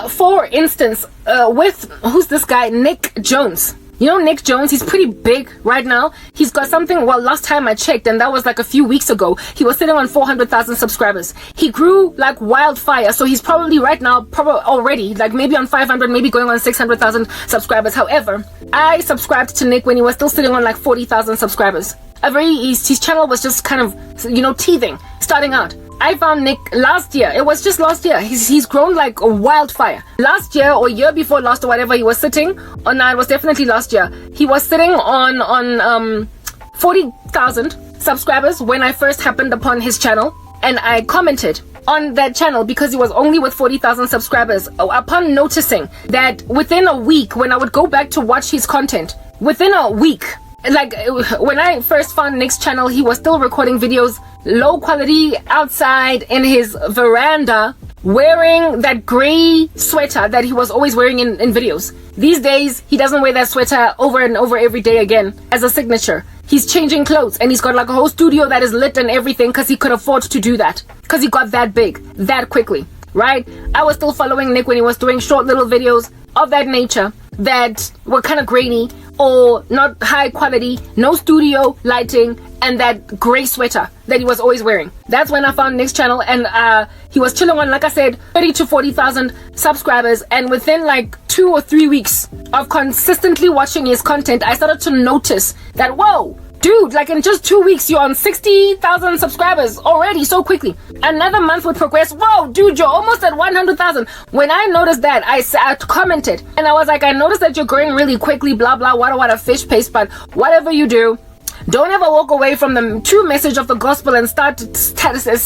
For instance, with, who's this guy? Nick Jones. You know Nick Jones, he's pretty big right now. He's got something, well, last time I checked, and that was like a few weeks ago, he was sitting on 400,000 subscribers. He grew like wildfire, so he's probably right now, probably already, like maybe on 500, maybe going on 600,000 subscribers. However, I subscribed to Nick when he was still sitting on like 40,000 subscribers. His channel was just kind of, you know, teething, starting out. I found Nick last year. It was just last year. He's grown like a wildfire. Last year or year before last or whatever, he was sitting on, it was definitely last year. He was sitting on 40,000 subscribers when I first happened upon his channel, and I commented on that channel because he was only with 40,000 subscribers. Upon noticing that within a week, when I would go back to watch his content, within a week, like when I first found Nick's channel, he was still recording videos low quality outside in his veranda, wearing that gray sweater that he was always wearing in videos. These days, he doesn't wear that sweater over and over every day again as a signature. He's changing clothes, and he's got like a whole studio that is lit and everything because he could afford to do that, because he got that big that quickly, right? I was still following Nick when he was doing short little videos of that nature that were kind of grainy or not high quality, no studio lighting, and that gray sweater that he was always wearing. That's when I found Nick's channel, and he was chilling on, like I said, 30 to 40,000 subscribers. And within like 2 or 3 weeks of consistently watching his content, I started to notice that, whoa, dude, like in just 2 weeks, you're on 60,000 subscribers already so quickly. Another month would progress. Whoa, dude, you're almost at 100,000. When I noticed that, I commented, and I was like, I noticed that you're growing really quickly, blah, blah, what a fish paste, but whatever you do, don't ever walk away from the true message of the gospel and start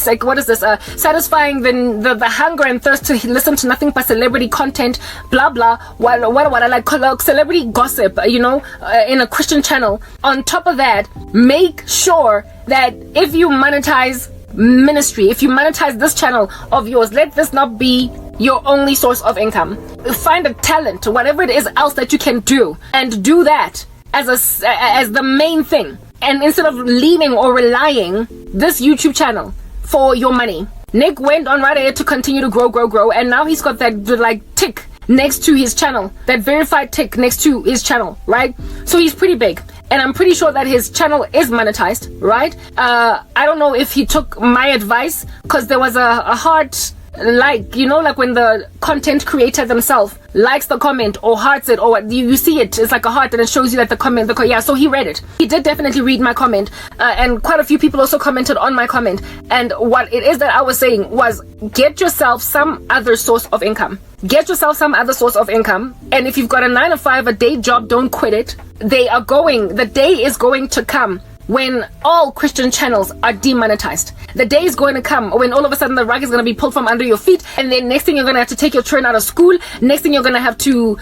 like, what is this? Satisfying the hunger and thirst to listen to nothing but celebrity content, blah blah. What I like celebrity gossip, you know, in a Christian channel. On top of that, make sure that if you monetize ministry, if you monetize this channel of yours, let this not be your only source of income. Find a talent, whatever it is else that you can do, and do that as the main thing, and instead of leaning or relying this YouTube channel for your money. Nick went on right ahead to continue to grow, and now he's got that like tick next to his channel, that verified tick next to his channel, right? So he's pretty big, and I'm pretty sure that his channel is monetized, right? I don't know if he took my advice, because there was a heart, like, you know, like when the content creator themselves likes the comment or hearts it, or you see it, it's like a heart and it shows you that the comment, yeah, so he read it. He did definitely read my comment, and quite a few people also commented on my comment. And what it is that I was saying was, get yourself some other source of income. Get yourself some other source of income. And if you've got a 9 to 5, a day job, don't quit it. The day is going to come when all Christian channels are demonetized. The day is going to come when all of a sudden the rug is going to be pulled from under your feet, and then next thing you're going to have to take your children out of school. Next thing you're going to have to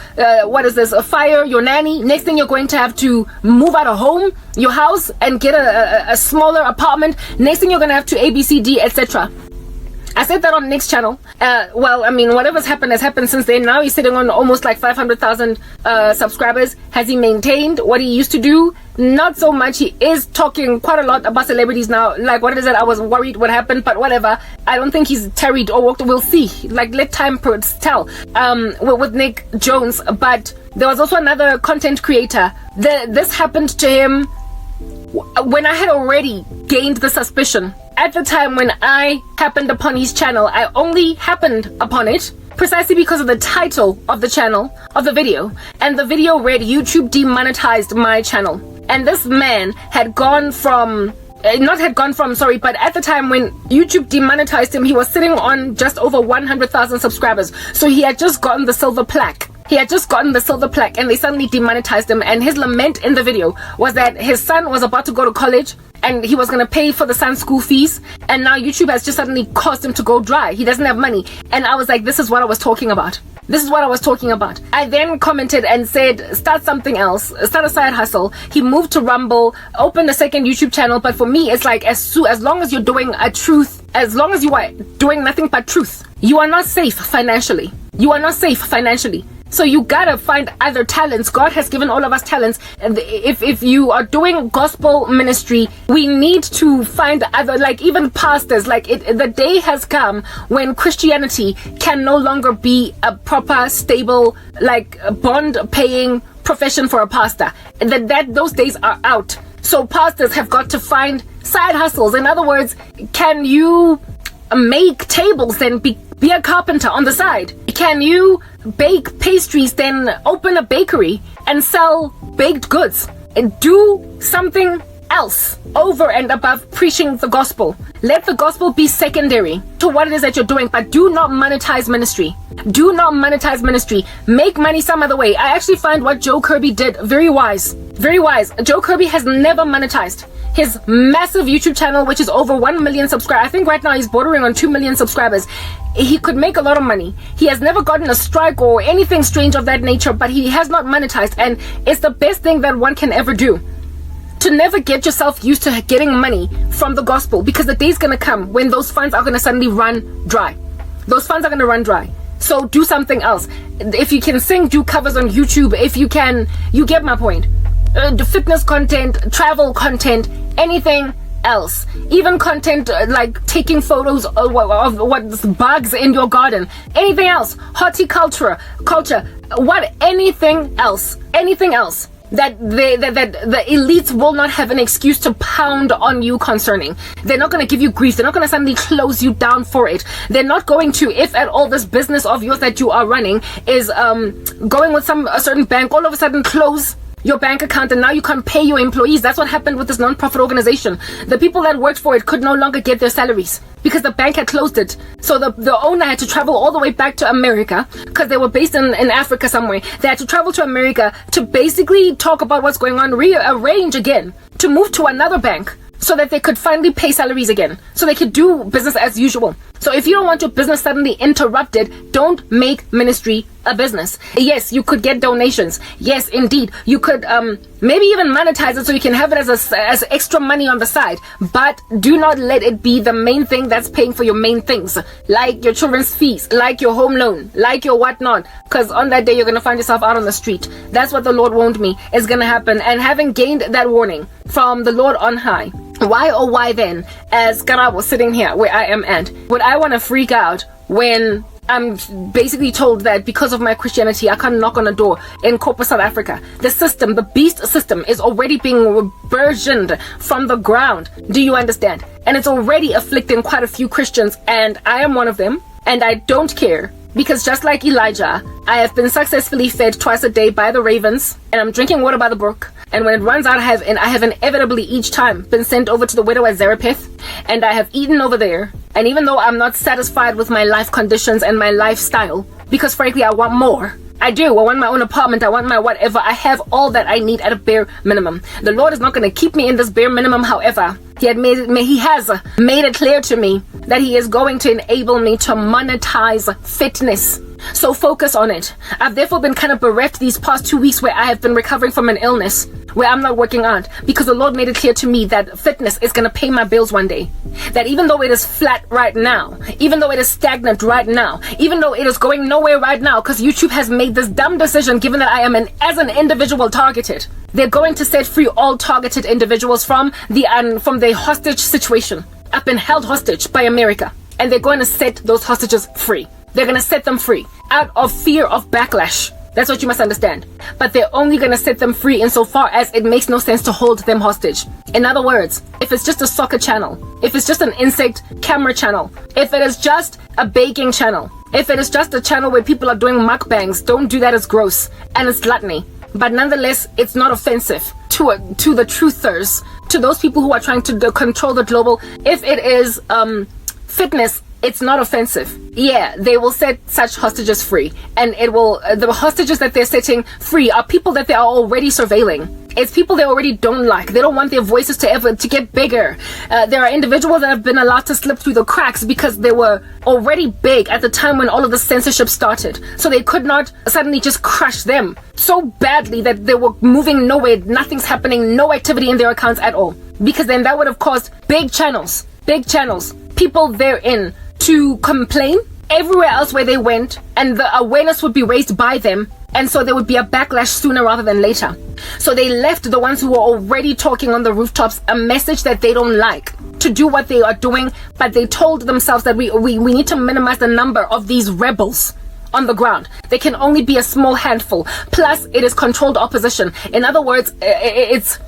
fire your nanny. Next thing you're going to have to move out of your house, and get a smaller apartment. Next thing you're going to have to ABCD, etc. I said that on Nick's channel. Well, I mean, whatever's happened has happened since then. Now he's sitting on almost like 500,000 subscribers. Has he maintained what he used to do? Not so much. He is talking quite a lot about celebrities now. Like, what is it? I was worried what happened, but whatever. I don't think he's tarried or walked. We'll see. Like, let time tell. With Nick Jones. But there was also another content creator. This happened to him when I had already gained the suspicion. At the time when I happened upon his channel, I only happened upon it precisely because of the title of the channel, of the video. And the video read, YouTube demonetized my channel. And this man had gone from, but at the time when YouTube demonetized him, he was sitting on just over 100,000 subscribers. So he had just gotten the silver plaque. And they suddenly demonetized him. And his lament in the video was that his son was about to go to college, and he was going to pay for the son's school fees, and now YouTube has just suddenly caused him to go dry. He doesn't have money. And I was like, this is what I was talking about. I then commented and said, start something else, start a side hustle. He moved to Rumble, opened a second YouTube channel. But for me, it's like, as long as you're doing as long as you are doing nothing but truth, you are not safe financially. So you gotta find other talents. God has given all of us talents. And if you are doing gospel ministry, we need to find other, like even pastors. Like the day has come when Christianity can no longer be a proper, stable, like bond-paying profession for a pastor. That those days are out. So pastors have got to find side hustles. In other words, can you make tables, then be a carpenter on the side? Can you bake pastries, then open a bakery and sell baked goods? And do something else over and above preaching the gospel. Let the gospel be secondary to what it is that you're doing, but do not monetize ministry. Do not monetize ministry. Make money some other way. I actually find what Joe Kirby did very wise. Very wise. Joe Kirby has never monetized his massive YouTube channel, which is over 1 million subscribers. I think right now he's bordering on 2 million subscribers. He could make a lot of money. He has never gotten a strike or anything strange of that nature, but he has not monetized, and it's the best thing that one can ever do. To never get yourself used to getting money from the gospel, because the day's gonna come when those funds are gonna suddenly run dry. Those funds are gonna run dry. So do something else. If you can sing, do covers on YouTube. If you can, you get my point. Fitness content, travel content, anything else. Even content like taking photos of what's bugs in your garden. Anything else. Horticulture, anything else. That the elites will not have an excuse to pound on you concerning. They're not going to give you grief. They're not going to suddenly close you down for it. They're not going to, if at all this business of yours that you are running is going with a certain bank, all of a sudden close your bank account and now you can't pay your employees. That's what happened with this non-profit organization. The people that worked for it could no longer get their salaries because the bank had closed it. So the owner had to travel all the way back to America, because they were based in Africa somewhere. They had to travel to America to basically talk about what's going on, rearrange again, to move to another bank so that they could finally pay salaries again, so they could do business as usual. So if you don't want your business suddenly interrupted, don't make ministry a business. Yes, you could get donations. Yes, indeed. You could maybe even monetize it so you can have it as extra money on the side. But do not let it be the main thing that's paying for your main things, like your children's fees, like your home loan, like your whatnot. Because on that day, you're going to find yourself out on the street. That's what the Lord warned me is going to happen. And having gained that warning from the Lord on high, why oh why then, as Kara was sitting here where I am at, would I want to freak out when I'm basically told that because of my Christianity, I can't knock on a door in corporate South Africa? The system, the beast system, is already being burgeoned from the ground. Do you understand? And it's already afflicting quite a few Christians, and I am one of them, and I don't care. Because just like Elijah, I have been successfully fed twice a day by the ravens, and I'm drinking water by the brook. And when it runs out, I have inevitably each time been sent over to the widow at Zarephath, and I have eaten over there. And even though I'm not satisfied with my life conditions and my lifestyle, because frankly I want more, I do. I want my own apartment. I want my whatever. I have all that I need at a bare minimum. The Lord is not going to keep me in this bare minimum. However, He has made it clear to me that He is going to enable me to monetize fitness. So focus on it. I've therefore been kind of bereft these past 2 weeks where I have been recovering from an illness, where I'm not working out, because the Lord made it clear to me that fitness is going to pay my bills one day. That even though it is flat right now, even though it is stagnant right now, even though it is going nowhere right now, because YouTube has made this dumb decision, given that I am as an individual targeted, they're going to set free all targeted individuals from the hostage situation. I've been held hostage by America, and they're going to set those hostages free. They're going to set them free out of fear of backlash. That's what you must understand. But they're only going to set them free insofar as it makes no sense to hold them hostage. In other words, if it's just a soccer channel, if it's just an insect camera channel, if it is just a baking channel, if it is just a channel where people are doing mukbangs, don't do that. As gross and it's gluttony. But nonetheless, it's not offensive to the truthers, to those people who are trying to control the global. If it is fitness, it's not offensive. Yeah, they will set such hostages free, and it will. The hostages that they're setting free are people that they are already surveilling. It's people they already don't like. They don't want their voices to get bigger. There are individuals that have been allowed to slip through the cracks because they were already big at the time when all of the censorship started. So they could not suddenly just crush them so badly that they were moving nowhere. Nothing's happening. No activity in their accounts at all. Because then that would have caused big channels, people therein to complain, everywhere else where they went, and the awareness would be raised by them, and so there would be a backlash sooner rather than later. So they left the ones who were already talking on the rooftops a message that they don't like to do what they are doing, but they told themselves that we need to minimize the number of these rebels on the ground. They can only be a small handful. Plus, it is controlled opposition. In other words, it's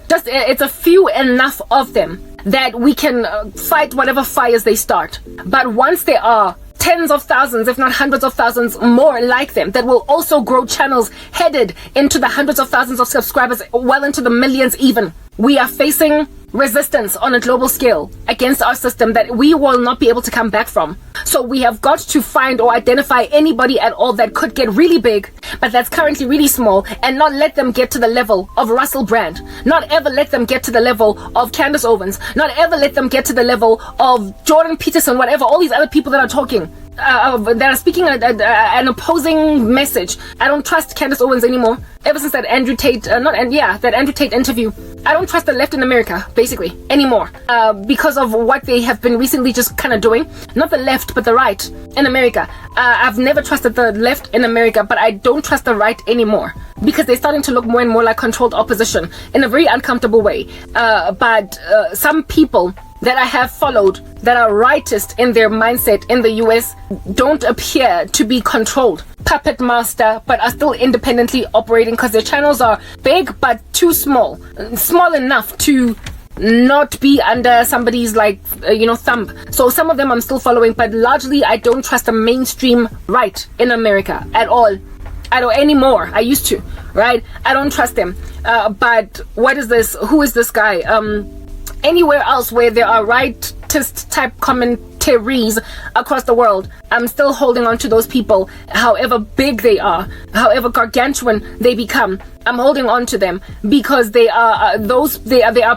a few enough of them that we can fight whatever fires they start. But once there are tens of thousands, if not hundreds of thousands more like them, that will also grow channels headed into the hundreds of thousands of subscribers, well into the millions even, we are facing resistance on a global scale against our system that we will not be able to come back from. So we have got to find or identify anybody at all that could get really big, but that's currently really small, and not let them get to the level of Russell Brand. Not ever let them get to the level of Candace Owens. Not ever let them get to the level of Jordan Peterson, whatever, all these other people that are talking. That are speaking an opposing message. I don't trust Candace Owens anymore. Ever since that Andrew Tate, that Andrew Tate interview, I don't trust the left in America, basically, anymore. Because of what they have been recently just kind of doing. Not the left, but the right in America. I've never trusted the left in America, but I don't trust the right anymore. Because they're starting to look more and more like controlled opposition in a very uncomfortable way. But some people that I have followed that are rightist in their mindset in the US don't appear to be controlled. Puppet master, but are still independently operating because their channels are big but too small. Small enough to not be under somebody's thumb. So some of them I'm still following, but largely I don't trust the mainstream right in America at all. I don't anymore. I used to, right? I don't trust them. But what is this? Who is this guy? Anywhere else where there are rightist type commentaries across the world, I'm still holding on to those people, however big they are, however gargantuan they become. I'm holding on to them because they are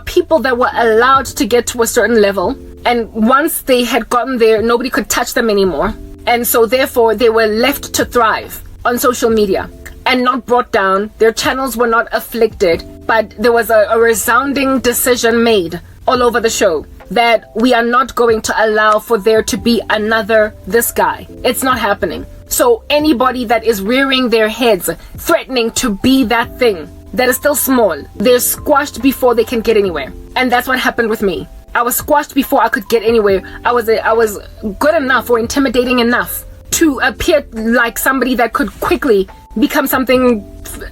people that were allowed to get to a certain level, and once they had gotten there, nobody could touch them anymore, and so therefore they were left to thrive on social media and not brought down. Their channels were not afflicted, but there was a resounding decision made all over the show that we are not going to allow for there to be another this guy. It's not happening. So anybody that is rearing their heads, threatening to be that thing that is still small, they're squashed before they can get anywhere. And that's what happened with me. I was squashed before I could get anywhere. I was good enough or intimidating enough to appear like somebody that could quickly become something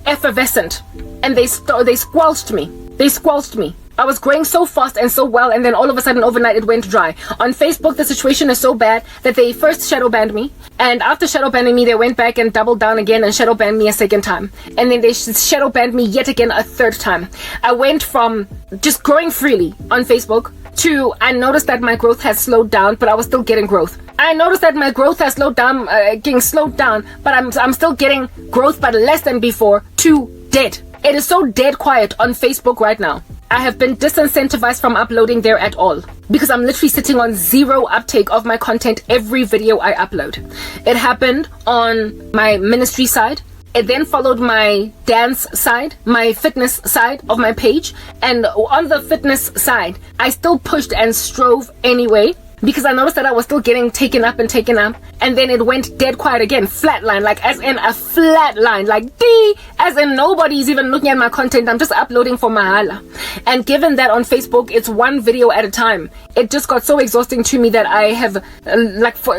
effervescent. And they squelched me. They squelched me. I was growing so fast and so well, and then all of a sudden overnight it went dry. On Facebook the situation is so bad that they first shadow banned me, and after shadow banning me they went back and doubled down again and shadow banned me a second time, and then they shadow banned me yet again a third time. I went from just growing freely on Facebook to I noticed that my growth has slowed down, but I was still getting growth. I noticed that my growth has getting slowed down, but I'm still getting growth, but less than before, to dead. It is so dead quiet on Facebook right now. I have been disincentivized from uploading there at all because I'm literally sitting on zero uptake of my content every video I upload. It happened on my ministry side. It then followed my dance side, my fitness side of my page. And on the fitness side, I still pushed and strove anyway, because I noticed that I was still getting taken up, and then it went dead quiet again, flatline, like as in a flat line, like as in nobody's even looking at my content. I'm just uploading for mahala. And given that on Facebook it's one video at a time, it just got so exhausting to me that I have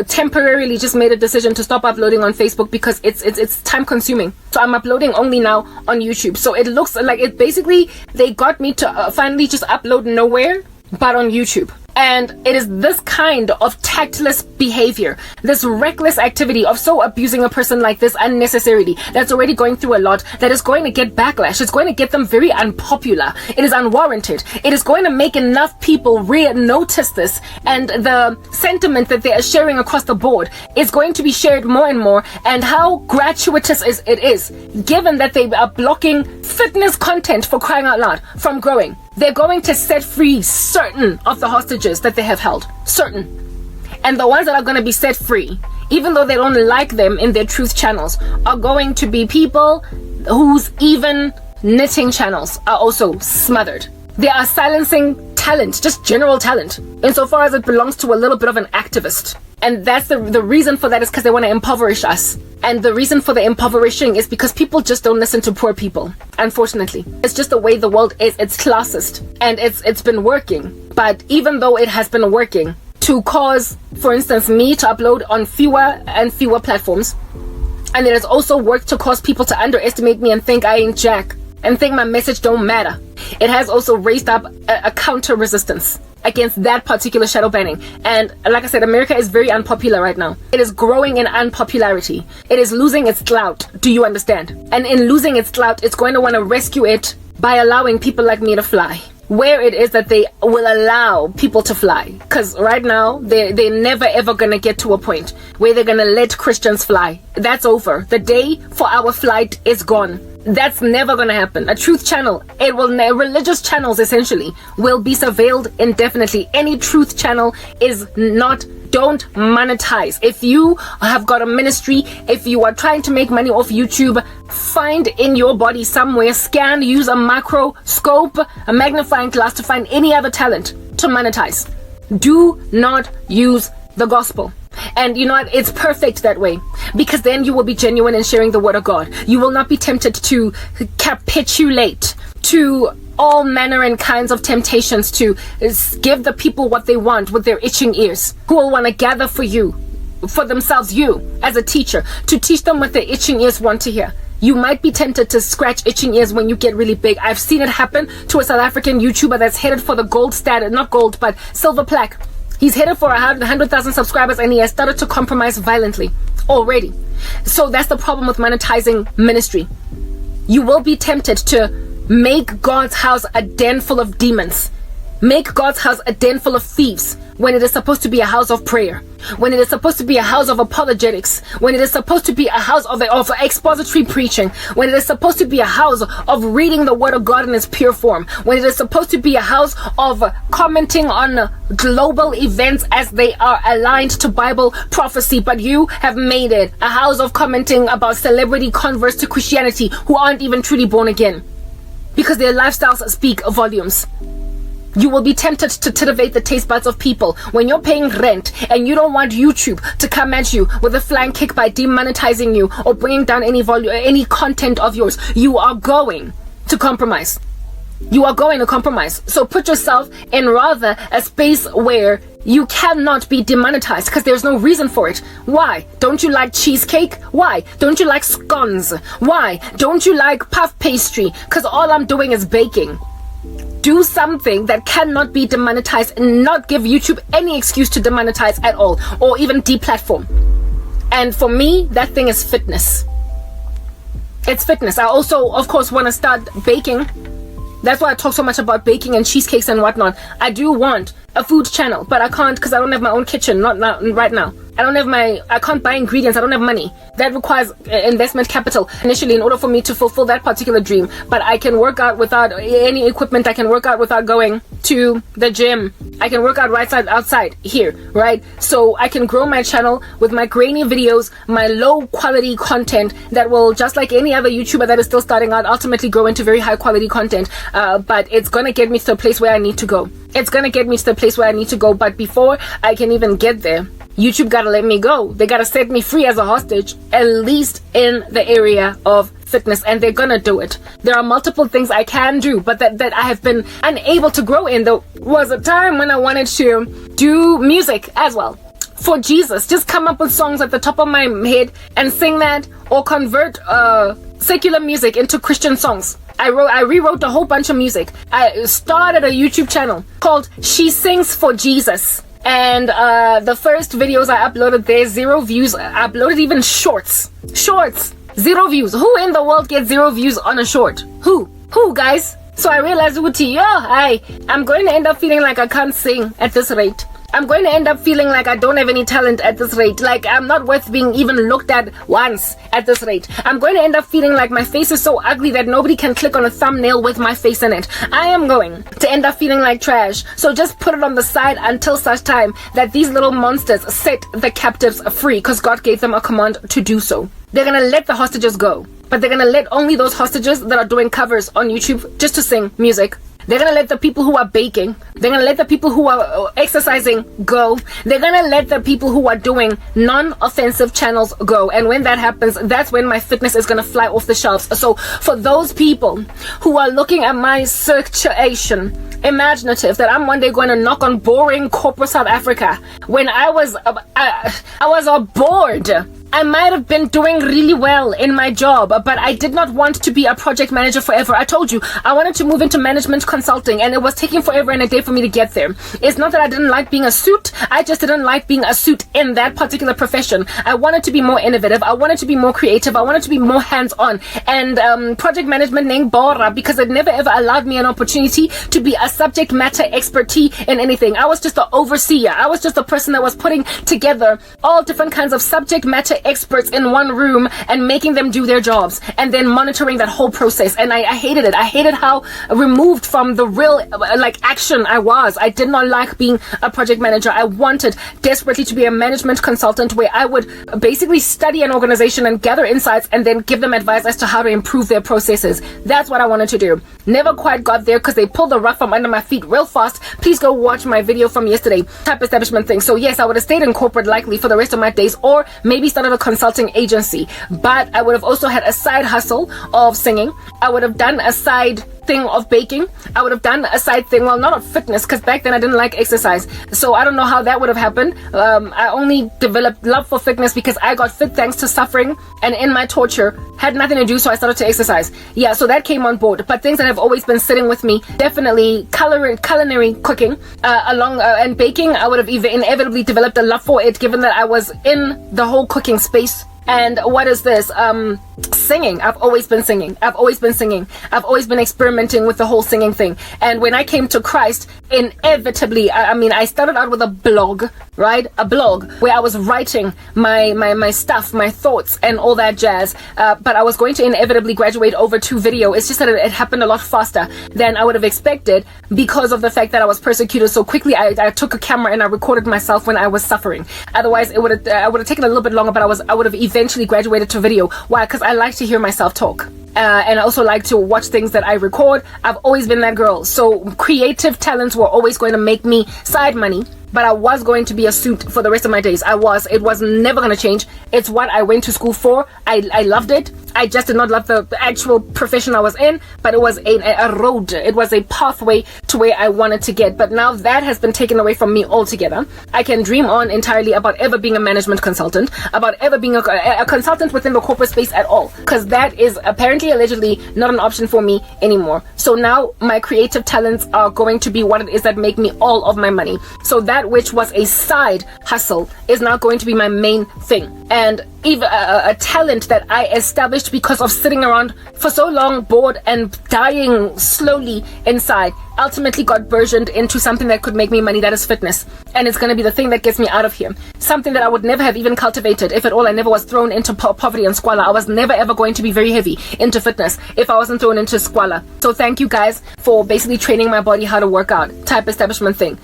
temporarily just made a decision to stop uploading on Facebook because it's time consuming. So I'm uploading only now on YouTube. So it looks like it basically they got me to finally just upload nowhere but on YouTube. And it is this kind of tactless behavior, this reckless activity of so abusing a person like this unnecessarily, that's already going through a lot, that is going to get backlash. It's going to get them very unpopular. It is unwarranted. It is going to make enough people notice this, and the sentiment that they are sharing across the board is going to be shared more and more. And how gratuitous it is, given that they are blocking fitness content, for crying out loud, from growing. They're going to set free certain of the hostages that they have held. Certain. And the ones that are going to be set free, even though they don't like them in their truth channels, are going to be people whose even knitting channels are also smothered. They are silencing talent, just general talent, insofar as it belongs to a little bit of an activist. And that's the reason for that is because they want to impoverish us. And the reason for the impoverishing is because people just don't listen to poor people, unfortunately. It's just the way the world is. It's classist. And it's been working. But even though it has been working to cause, for instance, me to upload on fewer and fewer platforms, and it has also worked to cause people to underestimate me and think I ain't jack, and think my message don't matter. It has also raised up a counter resistance against that particular shadow banning. And like I said, America is very unpopular right now. It is growing in unpopularity. It is losing its clout. Do you understand? And in losing its clout, it's going to want to rescue it by allowing people like me to fly where it is that they will allow people to fly. Because right now, they're never ever going to get to a point where they're going to let Christians fly. That's over. The day for our flight is gone. That's never going to happen. A truth channel, religious channels essentially, will be surveilled indefinitely. Any truth channel don't monetize. If you have got a ministry, if you are trying to make money off YouTube, find in your body somewhere, scan, use a microscope, a magnifying glass to find any other talent to monetize. Do not use the gospel. And you know what? It's perfect that way, because then you will be genuine in sharing the word of God. You will not be tempted to capitulate to all manner and kinds of temptations to give the people what they want with their itching ears, who will want to gather for themselves, you as a teacher, to teach them what their itching ears want to hear. You might be tempted to scratch itching ears when you get really big. I've seen it happen to a South African YouTuber that's headed for the gold status, not gold, but silver plaque. He's headed for 100,000 subscribers, and he has started to compromise violently already. So that's the problem with monetizing ministry. You will be tempted to make God's house a den full of demons. Make God's house a den full of thieves when it is supposed to be a house of prayer, when it is supposed to be a house of apologetics, when it is supposed to be a house of expository preaching, when it is supposed to be a house of reading the word of God in its pure form, when it is supposed to be a house of commenting on global events as they are aligned to Bible prophecy. But you have made it a house of commenting about celebrity converts to Christianity who aren't even truly born again, because their lifestyles speak volumes. You will be tempted to titivate the taste buds of people when you're paying rent and you don't want YouTube to come at you with a flying kick by demonetizing you or bringing down any content of yours. You are going to compromise. You are going to compromise. So put yourself in rather a space where you cannot be demonetized, because there's no reason for it. Why? Don't you like cheesecake? Why? Don't you like scones? Why? Don't you like puff pastry? Because all I'm doing is baking. Do something that cannot be demonetized and not give YouTube any excuse to demonetize at all, or even deplatform. And for me, that thing is fitness. It's fitness. I also, of course, want to start baking. That's why I talk so much about baking and cheesecakes and whatnot. I do want a food channel, but I can't because I don't have my own kitchen, not right now. I can't buy ingredients. I don't have money. That requires investment capital initially in order for me to fulfill that particular dream. But I can work out without any equipment. I can work out without going to the gym. I can work out outside here, right? So I can grow my channel with my grainy videos, my low quality content that will, just like any other YouTuber that is still starting out, ultimately grow into very high quality content. But it's going to get me to a place where I need to go. It's going to get me to the place where I need to go. But before I can even get there, YouTube gotta let me go. They gotta set me free as a hostage, at least in the area of fitness, and they're gonna do it. There are multiple things I can do, but that I have been unable to grow in. There was a time when I wanted to do music as well. For Jesus, just come up with songs at the top of my head and sing that, or convert secular music into Christian songs. I rewrote a whole bunch of music. I started a YouTube channel called She Sings for Jesus. And the first videos I uploaded there, 0 views. I uploaded even shorts, 0 views. Who in the world gets 0 views on a short? Who guys? So I realized, I'm going to end up feeling like I can't sing at this rate. I'm going to end up feeling like I don't have any talent at this rate. Like I'm not worth being even looked at once at this rate. I'm going to end up feeling like my face is so ugly that nobody can click on a thumbnail with my face in it. I am going to end up feeling like trash. So just put it on the side until such time that these little monsters set the captives free, because God gave them a command to do so. They're going to let the hostages go, but they're going to let only those hostages that are doing covers on YouTube just to sing music They're going to let the people who are baking, they're going to let the people who are exercising go. They're going to let the people who are doing non-offensive channels go. And when that happens, that's when my fitness is going to fly off the shelves. So for those people who are looking at my situation, imaginative that I'm one day going to knock on boring corporate South Africa, when I was bored. I might have been doing really well in my job, but I did not want to be a project manager forever. I told you, I wanted to move into management consulting, and it was taking forever and a day for me to get there. It's not that I didn't like being a suit, I just didn't like being a suit in that particular profession. I wanted to be more innovative, I wanted to be more creative, I wanted to be more hands-on, and project management named Bora, because it never ever allowed me an opportunity to be a subject matter expertise in anything. I was just the overseer. I was just the person that was putting together all different kinds of subject matter experts in one room and making them do their jobs, and then monitoring that whole process. And I hated it. I hated how removed from the real action I was. I did not like being a project manager. I wanted desperately to be a management consultant, where I would basically study an organization and gather insights and then give them advice as to how to improve their processes. That's what I wanted to do. Never quite got there because they pulled the rug from under my feet real fast. Please go watch my video from yesterday, type establishment thing. So yes, I would have stayed in corporate likely for the rest of my days, or maybe started a consulting agency, but I would have also had a side hustle of singing. I would have done a side thing of baking. I would have done a side thing, well, not of fitness, because back then I didn't like exercise, so I don't know how that would have happened. I only developed love for fitness because I got fit thanks to suffering, and in my torture had nothing to do, so I started to exercise. Yeah, so that came on board. But things that have always been sitting with me, definitely culinary cooking, and baking. I would have inevitably developed a love for it, given that I was in the whole cooking space. And what is this? Singing. I've always been singing. I've always been experimenting with the whole singing thing. And when I came to Christ, inevitably, I started out with a blog, right? A blog where I was writing my stuff, my thoughts, and all that jazz. But I was going to inevitably graduate over to video. It's just that it happened a lot faster than I would have expected, because of the fact that I was persecuted so quickly. I took a camera and I recorded myself when I was suffering. Otherwise, I would have taken a little bit longer, but I would have eventually graduated to video. Why? Because I like to hear myself talk. And I also like to watch things that I record. I've always been that girl. So creative talents were always going to make me side money, but I was going to be a suit for the rest of my days. It was never going to change. It's what I went to school for. I loved it. I just did not love the actual profession I was in, but it was a road. It was a pathway to where I wanted to get. But now that has been taken away from me altogether. I can dream on entirely about ever being a management consultant, about ever being a consultant within the corporate space at all, because that is apparently, allegedly, not an option for me anymore. So now my creative talents are going to be what it is that make me all of my money. So that which was a side hustle is now going to be my main thing. And even a talent that I established because of sitting around for so long, bored and dying slowly inside, ultimately got burgeoned into something that could make me money. That is fitness, and it's going to be the thing that gets me out of here. Something that I would never have even cultivated if at all. I never was thrown into poverty and squalor. I was never ever going to be very heavy into fitness if I wasn't thrown into squalor. So thank you guys for basically training my body how to work out, type establishment thing.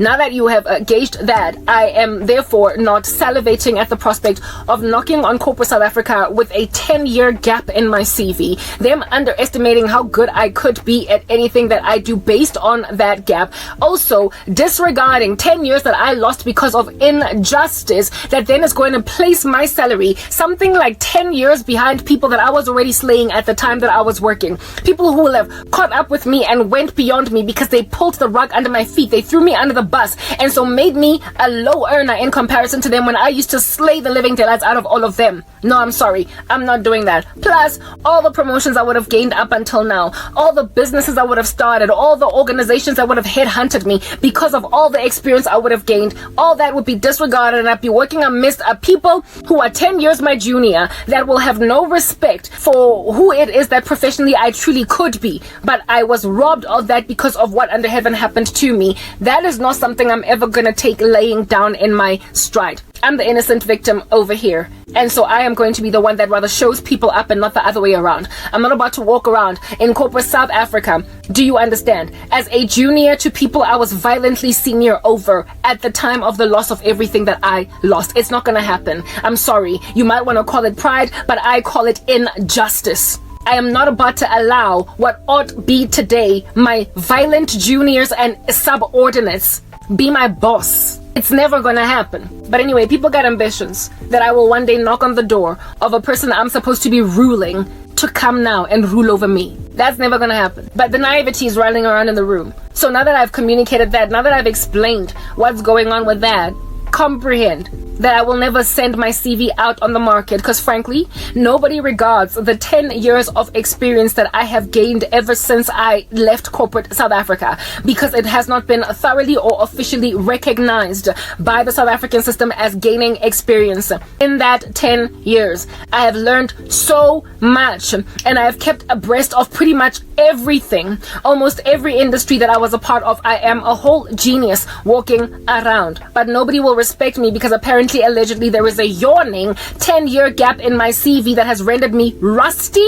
Now that you have gauged that, I am therefore not salivating at the prospect of knocking on corporate South Africa with a 10-year gap in my CV, them underestimating how good I could be at anything that I do based on that gap. Also, disregarding 10 years that I lost because of injustice that then is going to place my salary something like 10 years behind people that I was already slaying at the time that I was working. People who will have caught up with me and went beyond me because they pulled the rug under my feet. They threw me under the bus, and so made me a low earner in comparison to them when I used to slay the living daylights out of all of them. No, I'm sorry, I'm not doing that. Plus, all the promotions I would have gained up until now, all the businesses I would have started, all the organizations that would have headhunted me because of all the experience I would have gained, all that would be disregarded, and I'd be working amidst people who are 10 years my junior that will have no respect for who it is that professionally I truly could be. But I was robbed of that because of what under heaven happened to me. That is not something I'm ever gonna take laying down in my stride. I'm the innocent victim over here, and so I am going to be the one that rather shows people up and not the other way around. I'm not about to walk around in corporate South Africa, do you understand, as a junior to people I was violently senior over at the time of the loss of everything that I lost. It's not gonna happen. I'm sorry. You might want to call it pride, but I call it injustice. I am not about to allow what ought be today my violent juniors and subordinates be my boss. It's never gonna happen. But anyway, people got ambitions that I will one day knock on the door of a person I'm supposed to be ruling to come now and rule over me. That's never gonna happen. But the naivety is running around in the room. So now that I've communicated that, now that I've explained what's going on with that, comprehend that I will never send my CV out on the market, because frankly, nobody regards the 10 years of experience that I have gained ever since I left corporate South Africa, because it has not been thoroughly or officially recognized by the South African system as gaining experience. In that 10 years, I have learned so much, and I have kept abreast of pretty much everything, almost every industry that I was a part of. I am a whole genius walking around, but nobody will respect me because apparently, allegedly, there is a yawning 10-year gap in my CV that has rendered me rusty.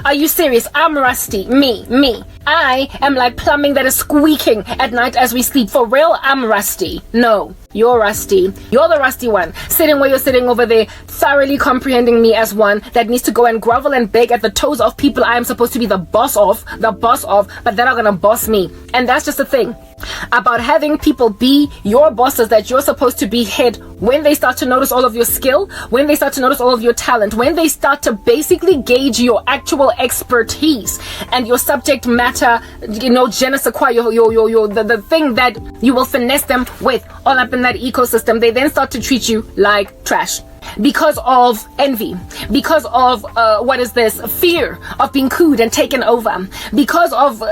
Are you serious? I'm rusty. Me. I am like plumbing that is squeaking at night as we sleep. For real, I'm rusty. No, you're rusty. You're the rusty one. Sitting where you're sitting over there, thoroughly comprehending me as one that needs to go and grovel and beg at the toes of people I am supposed to be the boss of, but they're not gonna boss me. And that's just the thing about having people be your bosses that you're supposed to be head. When they start to notice all of your skill, when they start to notice all of your talent, when they start to basically gauge your actual expertise and your subject matter, je ne sais quoi, the thing that you will finesse them with all up in that ecosystem, they then start to treat you like trash. Because of envy, because of fear of being cooed and taken over, because of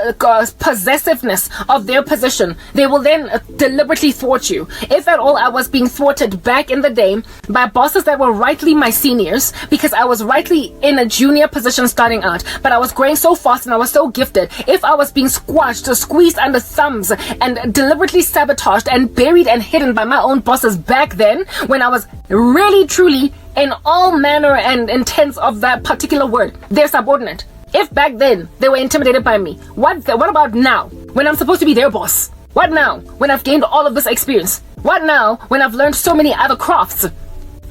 possessiveness of their position, they will then deliberately thwart you. If at all I was being thwarted back in the day by bosses that were rightly my seniors, because I was rightly in a junior position starting out, but I was growing so fast and I was so gifted, if I was being squashed or squeezed under thumbs and deliberately sabotaged and buried and hidden by my own bosses back then, when I was really truly in all manner and intents of that particular word, their subordinate. If back then they were intimidated by me, what about now when I'm supposed to be their boss? What now when I've gained all of this experience? What now when I've learned so many other crafts?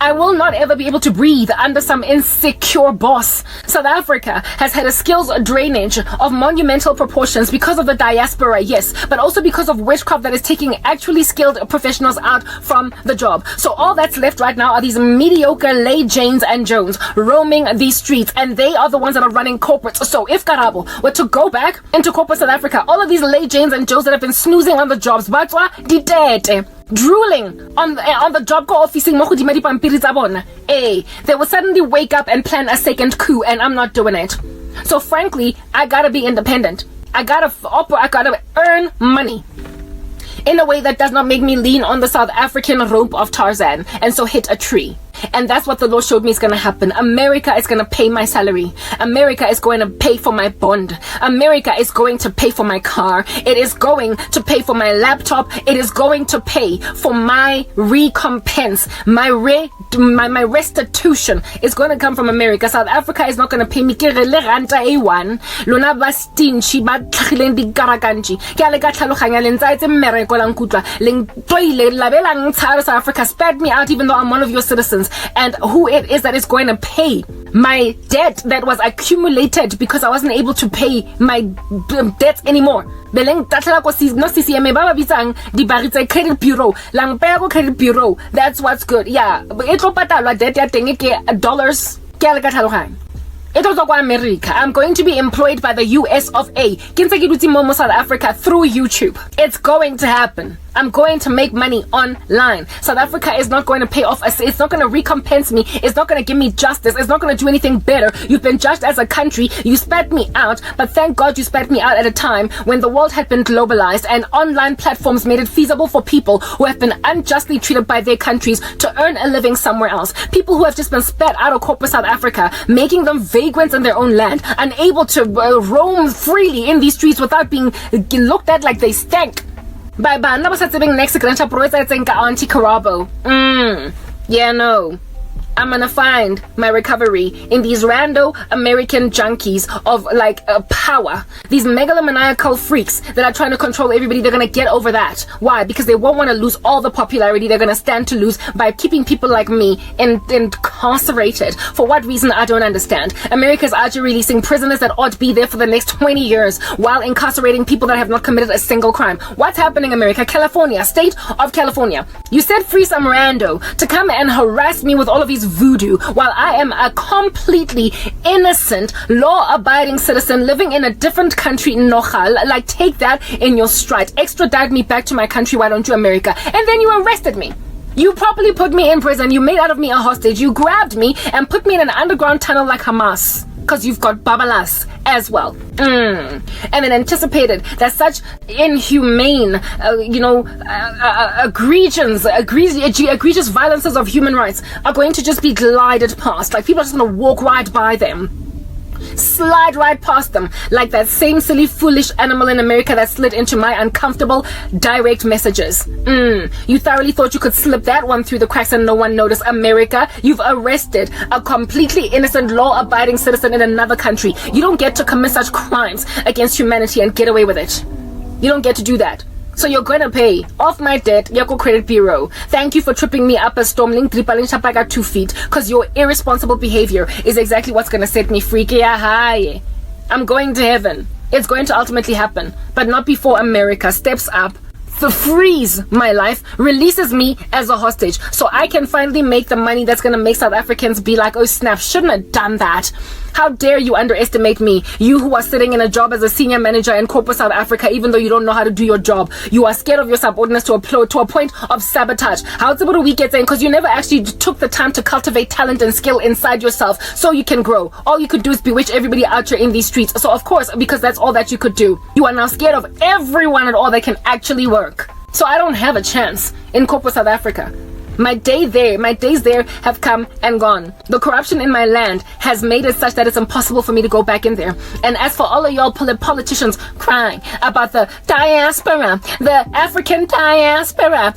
I will not ever be able to breathe under some insecure boss. South Africa has had a skills drainage of monumental proportions because of the diaspora, yes, but also because of witchcraft that is taking actually skilled professionals out from the job. So all that's left right now are these mediocre Lay Janes and Jones roaming these streets, and they are the ones that are running corporates. So if Karabo were to go back into corporate South Africa, all of these Lay Janes and Jones that have been snoozing on the jobs, batwa ditete, drooling on the job officing mo godima dipampiri tsa bona, they will suddenly wake up and plan a second coup, and I'm not doing it. So frankly, I gotta be independent. I gotta earn money in a way that does not make me lean on the South African rope of Tarzan and so hit a tree. And that's what the law showed me is going to happen. America is going to pay my salary. America is going to pay for my bond. America is going to pay for my car. It is going to pay for my laptop. It is going to pay for my recompense. My restitution is going to come from America. South Africa is not going to pay me. Lona ba stingy ba tlhagileng di karakanji ke a le ka tlhaloganya le ntsa etse mmereko la nkutla le toile labelang South Africa spat me out even though I'm one of your citizens, and who it is that is going to pay my debt that was accumulated because I wasn't able to pay my debts anymore. Beleng tatla ko no CCM ba ba bitsang di baritse credit bureau lang pe go credit bureau. That's what's good. Yeah, e tlo patalwa debt ya teng ke dollars ke a le ka tlhaloganya. America. I'm going to be employed by the US of A. South Africa through YouTube. It's going to happen. I'm going to make money online. South Africa is not going to pay off. It's not going to recompense me. It's not going to give me justice. It's not going to do anything better. You've been judged as a country. You spat me out, but thank God you spat me out at a time when the world had been globalized and online platforms made it feasible for people who have been unjustly treated by their countries to earn a living somewhere else. People who have just been spat out of corporate South Africa, making them vagrants in their own land, unable to roam freely in these streets without being looked at like they stank. By bana ba sa tsebeng next granta proetsa tseng ka Auntie Karabo. Yeah, no. I'm gonna find my recovery in these rando American junkies of like power. These megalomaniacal freaks that are trying to control everybody. They're gonna get over that. Why? Because they won't want to lose all the popularity they're gonna stand to lose by keeping people like me incarcerated. For what reason? I don't understand. America's out here releasing prisoners that ought to be there for the next 20 years while incarcerating people that have not committed a single crime. What's happening, America? California, state of California. You said free some rando to come and harass me with all of these voodoo while I am a completely innocent, law-abiding citizen living in a different country. Nochal, like take that in your stride. Extradite me back to my country, why don't you, America? And then you arrested me. You properly put me in prison. You made out of me a hostage. You grabbed me and put me in an underground tunnel like Hamas. Because you've got babalas as well. And then anticipated that such inhumane, egregious violences of human rights are going to just be glided past. Like people are just going to walk right by them. Slide right past them like that same silly foolish animal in America that slid into my uncomfortable direct messages. You thoroughly thought you could slip that one through the cracks and no one noticed. America, you've arrested a completely innocent law-abiding citizen in another country. You don't get to commit such crimes against humanity and get away with it. You don't get to do that. So you're gonna pay off my debt, Yako Credit Bureau. Thank you for tripping me up a stormling, tripaling chapaga 2 feet, because your irresponsible behavior is exactly what's gonna set me free. I'm going to heaven. It's going to ultimately happen, but not before America steps up, frees my life, releases me as a hostage, so I can finally make the money that's gonna make South Africans be like, oh snap, shouldn't have done that. How dare you underestimate me, you who are sitting in a job as a senior manager in corporate South Africa, even though you don't know how to do your job. You are scared of your subordinates to a point of sabotage. How's about we get in? Because you never actually took the time to cultivate talent and skill inside yourself so you can grow. All you could do is bewitch everybody out here in these streets. So of course, because that's all that you could do, you are now scared of everyone at all that can actually work. So I don't have a chance in corporate South Africa. My days there have come and gone. The corruption in my land has made it such that it's impossible for me to go back in there. And as for all of y'all politicians crying about the diaspora, the African diaspora,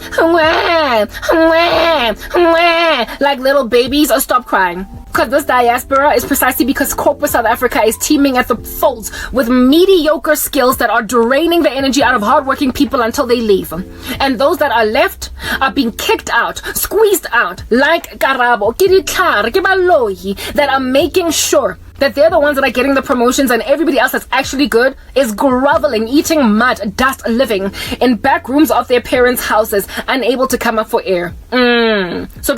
like little babies, stop crying. Because this diaspora is precisely because corporate South Africa is teeming at the folds with mediocre skills that are draining the energy out of hardworking people until they leave. And those that are left are being kicked out, squeezed out, like Karabo, Boloyi, that are making sure that they're the ones that are getting the promotions and everybody else that's actually good is groveling, eating mud, dust, living in back rooms of their parents' houses, unable to come up for air. So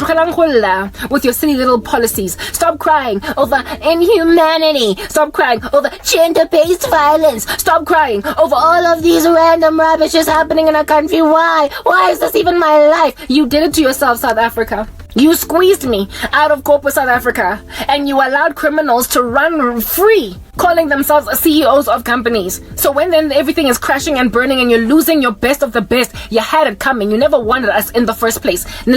with your silly little policies. Stop crying over inhumanity. Stop crying over gender-based violence. Stop crying over all of these random rubbishes happening in our country. Why? Why is this even my life? You did it to yourself, South Africa. You squeezed me out of corporate South Africa and you allowed criminals to run free, calling themselves CEOs of companies. So when then everything is crashing and burning and you're losing your best of the best, you had it coming. You never wanted us in the first place. You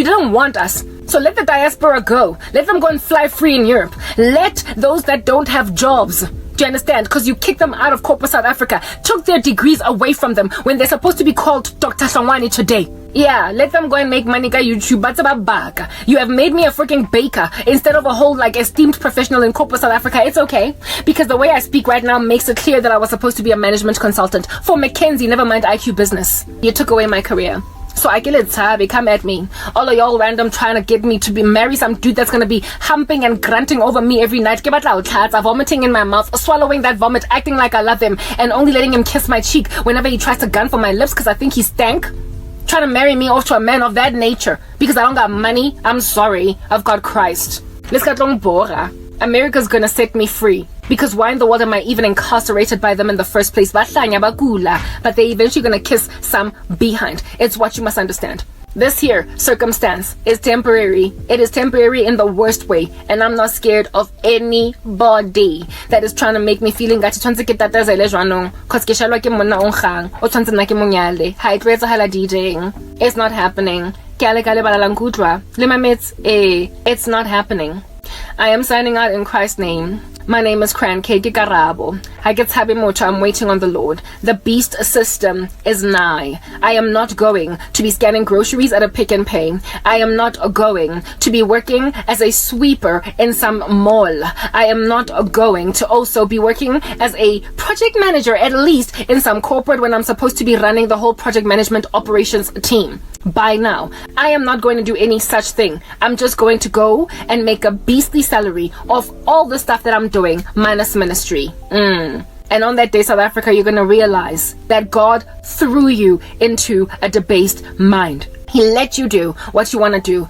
didn't want us. So let the diaspora go. Let them go and fly free in Europe. Let those that don't have jobs. Do you understand? Because you kicked them out of corporate South Africa, took their degrees away from them when they're supposed to be called Dr. Sangwani today. Yeah, let them go and make money ka YouTube. You have made me a freaking baker instead of a whole like esteemed professional in corporate South Africa. It's okay, because the way I speak right now makes it clear that I was supposed to be a management consultant for McKinsey, never mind IQ Business. You took away my career. So I get it, Sabi, come at me. All of y'all random trying to get me to marry some dude that's gonna be humping and grunting over me every night. Vomiting in my mouth, swallowing that vomit, acting like I love him, and only letting him kiss my cheek whenever he tries to gun for my lips because I think he stank. Trying to marry me off to a man of that nature because I don't got money. I'm sorry, I've got Christ. Let's get on Bora. America's gonna set me free. Because why in the world am I even incarcerated by them in the first place? But they're eventually gonna kiss some behind. It's what you must understand. This here circumstance is temporary. It is temporary in the worst way. And I'm not scared of anybody that is trying to make me feeling that it's not happening. It's not happening. I am signing out in Christ's name. My name is Crankake Karabo. I get Mocha, I'm waiting on the Lord. The beast system is nigh. I am not going to be scanning groceries at a Pick and Pay. I am not going to be working as a sweeper in some mall. I am not going to also be working as a project manager, at least in some corporate, when I'm supposed to be running the whole project management operations team. By now, I am not going to do any such thing. I'm just going to go and make a beastly salary of all the stuff that I'm doing, minus ministry. And on that day, South Africa, you're going to realize that God threw you into a debased mind. He let you do what you want to do.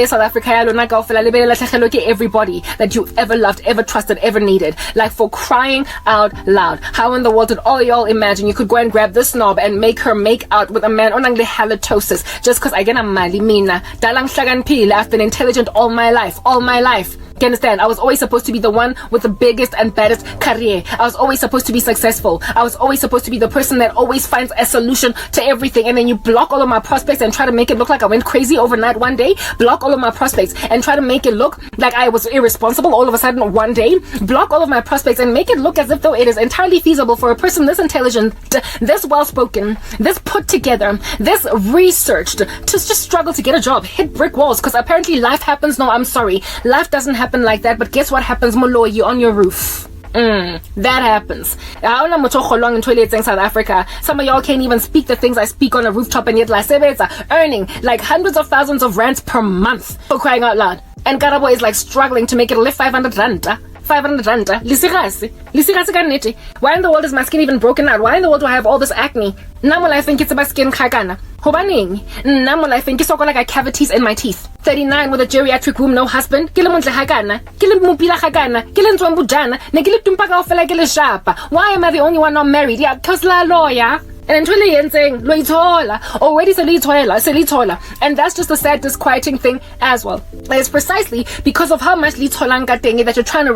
South Africa, everybody that you ever loved, ever trusted, ever needed. Like, for crying out loud. How in the world did all y'all imagine you could go and grab this snob and make her make out with a man on halitosis just because I get a mali mina. I've been intelligent all my life. You understand? I was always supposed to be the one with the biggest and baddest career. I was always supposed to be successful. I was always supposed to be the person that always finds a solution to everything. And then you block all of my prospects and try to make it look like I went crazy overnight one day. Block all of my prospects and try to make it look like I was irresponsible all of a sudden one day. Block all of my prospects and make it look as if though it is entirely feasible for a person this intelligent, this well-spoken, this put together, this researched, to just struggle to get a job, hit brick walls, because apparently life happens. No, I'm sorry. Life doesn't happen like that, but guess what happens, Boloyi, on your roof? That happens. In South Africa, some of y'all can't even speak the things I speak on a rooftop, and yet earning like hundreds of thousands of rands per month, for crying out loud. And Karabo is like struggling to make it live 500 rand. 500 rand. Why in the world is my skin even broken out? Why in the world do I have all this acne? Namo I think it's about skin kagana. Hobaning. Namo I think it's like I cavities in my teeth. 39 with a geriatric womb, no husband. Why am I the only one not married? Yeah, cause la lawyer. And already and that's just a sad, disquieting thing as well. It's precisely because of how much that you're trying to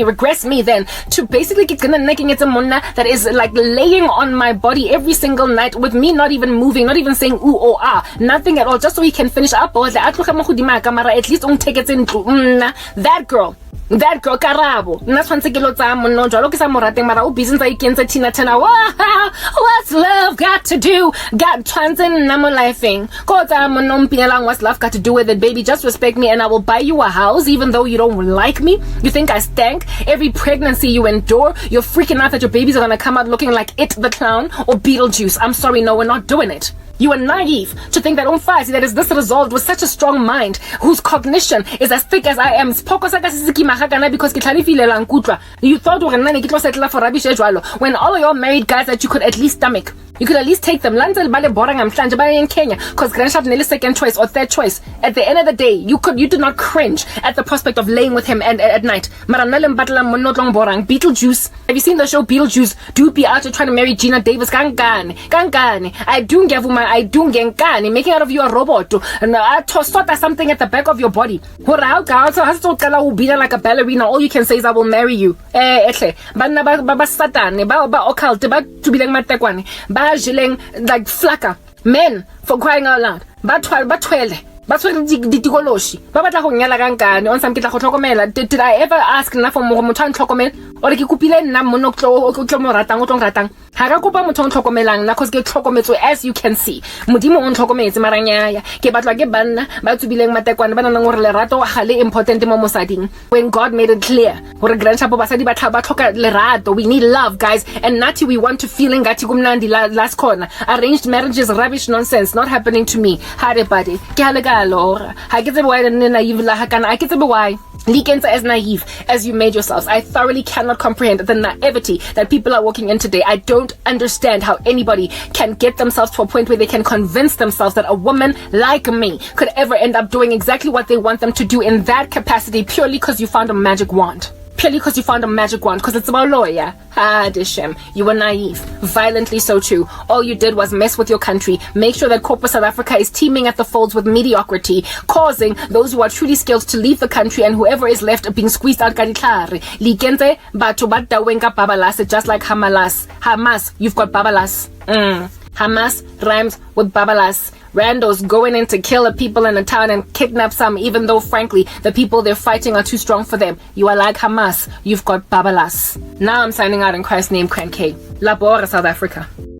regress me then to basically get that is like laying on my body every single night with me not even moving, not even saying ooh or ah, nothing at all, just so he can finish up. At least take it in. That girl Karabo. What's love got to do? What's love got to do with it, baby? Just respect me and I will buy you a house even though you don't like me. You think I stank? Every pregnancy you endure, you're freaking out that your babies are gonna come out looking like It the Clown or Beetlejuice. I'm sorry, no, we're not doing it. You are naive to think that Umfazi that is this resolved with such a strong mind, whose cognition is as thick as I am. Because you thought when all of your married guys that you could at least stomach, you could at least take them. Because grandchild nearly second choice or third choice. At the end of the day, you did not cringe at the prospect of laying with him and at night. Beetlejuice. Have you seen the show Beetlejuice? Dude be out there trying to marry Gina Davis. Gangane. I do give making out of you a robot. And sort something at the back of your body. Like a ballerina. All you can say is I will marry you. Like flacker men, for crying out loud. Did I ever ask na for mo motho tlhokomela or ke kupile nna mono tlo mo ratang o tlo ratang ha ka kopa motho tlhokomelang na cause ke tlhokometswe as you can see modimo o tlhokometse maranyaya ke batlwa ke banna ba tsubileng matekwane ba nang gore lerato ga le important mo mosading. When God made it clear gore grandchild basadi ba tlhoka lerato, we need love, guys, and nathi we want to feel ngathi kumnandi last corner. Arranged marriage is rubbish nonsense, not happening to me. Hare buddy ke Lora. I get why naive lahakana. I get why Likenza as naive as you made yourselves. I thoroughly cannot comprehend the naivety that people are walking in today. I don't understand how anybody can get themselves to a point where they can convince themselves that a woman like me could ever end up doing exactly what they want them to do in that capacity purely because you found a magic wand. Because it's about lawyer. Dishem, you were naive, violently so too. All you did was mess with your country, make sure that corporate South Africa is teeming at the folds with mediocrity, causing those who are truly skilled to leave the country and whoever is left being squeezed out. Likenze, Batho, Badawenga, Babalas, just like Hamas, you've got Babalas. Hamas rhymes with babalas. Randos going in to kill the people in the town and kidnap some, even though frankly the people they're fighting are too strong for them. You are like Hamas, you've got babalas. Now I'm signing out in Christ's name, Crank K. Labora, South Africa.